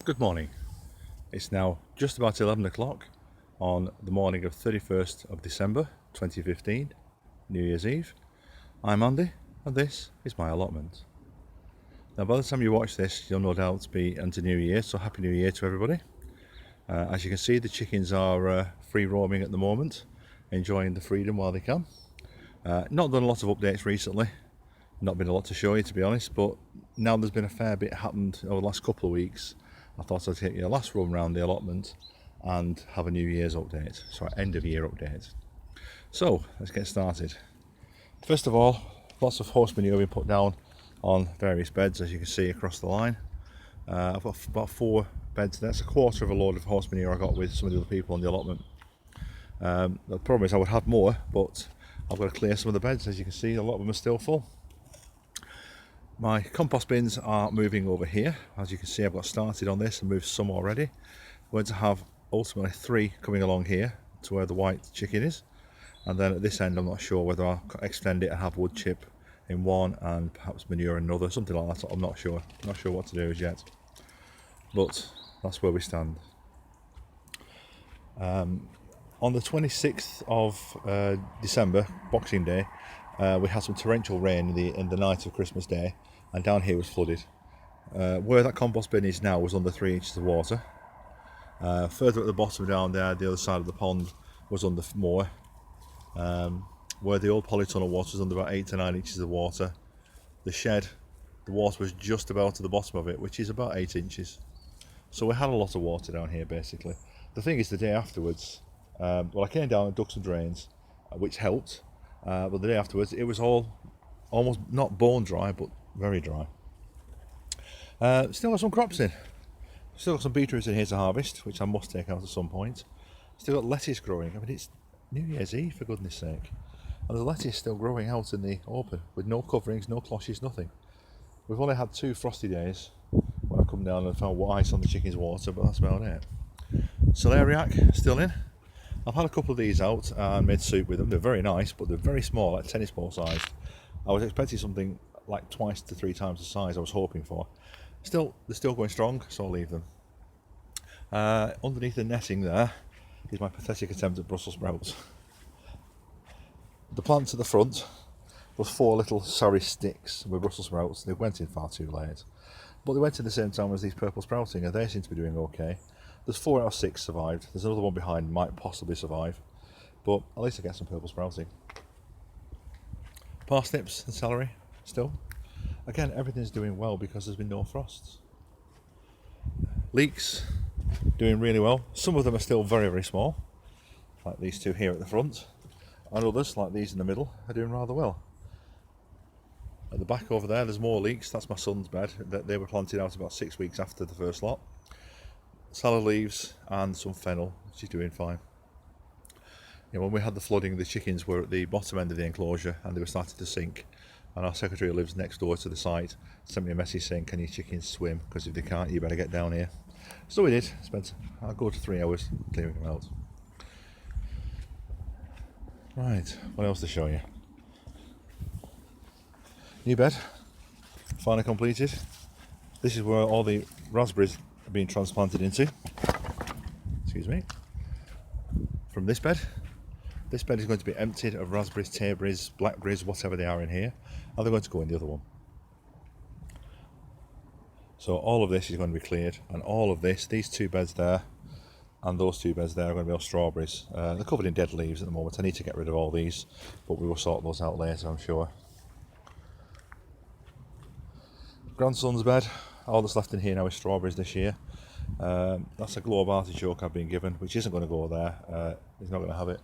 Good morning. It's now just about 11 o'clock on the morning of 31st of December 2015, New Year's Eve. I'm Andy and this is my allotment. Now by the time you watch this you'll no doubt be into New Year, so Happy New Year to everybody. As you can see, the chickens are free roaming at the moment, enjoying the freedom while they can. Not done a lot of updates recently, not been a lot to show you to be honest, but now there's been a fair bit happened over the last couple of weeks. I thought I'd take you a last run around the allotment and have a New Year's update, so end of year update. So let's get started. First of all, lots of horse manure being put down on various beds, as you can see across the line. I've got about 4 beds. That's a quarter of a load of horse manure I got with some of the other people on the allotment. The problem is I would have more, but I've got to clear some of the beds. As you can see, a lot of them are still full. My compost bins are moving over here. As you can see, I've got started on this and moved some already. I'm going to have ultimately 3 coming along here to where the white chicken is, and then at this end I'm not sure whether I'll extend it and have wood chip in one and perhaps manure in another, something like that. I'm not sure what to do as yet, but that's where we stand. On the 26th of December, Boxing Day, we had some torrential rain in the night of Christmas Day, and down here was flooded. Where that compost bin is now was under 3 inches of water. Further at the bottom down there, the other side of the pond, was under more. Where the old polytunnel was under about 8 to 9 inches of water. The shed, the water was just about to the bottom of it, which is about 8 inches. So we had a lot of water down here basically. The thing is, the day afterwards, well, I came down and dug some drains, which helped. But the day afterwards it was all almost not bone dry but very dry. Still got some crops in. Still got some beetroots in here to harvest, which I must take out at some point. Still got lettuce growing. I mean, it's New Year's Eve for goodness sake, and the lettuce still growing out in the open with no coverings, no cloches, nothing. We've only had 2 frosty days when I come down and found ice on the chicken's water, but that's about it. Celeriac still in. I've had a couple of these out and made soup with them. They're very nice, but they're very small, like tennis ball size. I was expecting something like 2 to 3 times the size I was hoping for. They're still going strong, so I'll leave them. Underneath the netting there is my pathetic attempt at Brussels sprouts. The plants at the front, those 4 little sorry sticks with Brussels sprouts, they went in far too late. But they went in the same time as these purple sprouting, and they seem to be doing okay. There's 4 out of 6 survived. There's another one behind, might possibly survive, but at least I get some purple sprouting. Parsnips and celery still. Again, everything's doing well because there's been no frosts. Leeks doing really well. Some of them are still very, very small, like these 2 here at the front, and others, like these in the middle, are doing rather well. At the back over there, there's more leeks. That's my son's bed. They were planted out about 6 weeks after the first lot. Salad leaves and some fennel, which is doing fine. You know, when we had the flooding, the chickens were at the bottom end of the enclosure and they were starting to sink, and our secretary, who lives next door to the site, sent me a message saying, can your chickens swim? Because if they can't, you better get down here. So we did. Spent a good 3 hours clearing them out. Right, what else to show you? New bed, finally completed. This is where all the raspberries are being transplanted into. Excuse me. From this bed. This bed is going to be emptied of raspberries, tayberries, blackberries, whatever they are in here, and they're going to go in the other one. So all of this is going to be cleared, and all of this, these 2 beds there and those 2 beds there, are going to be all strawberries. They're covered in dead leaves at the moment. I need to get rid of all these, but we will sort those out later, I'm sure. Grandson's bed, all that's left in here now is strawberries this year. That's a globe artichoke I've been given, which isn't going to go there. He's not going to have it.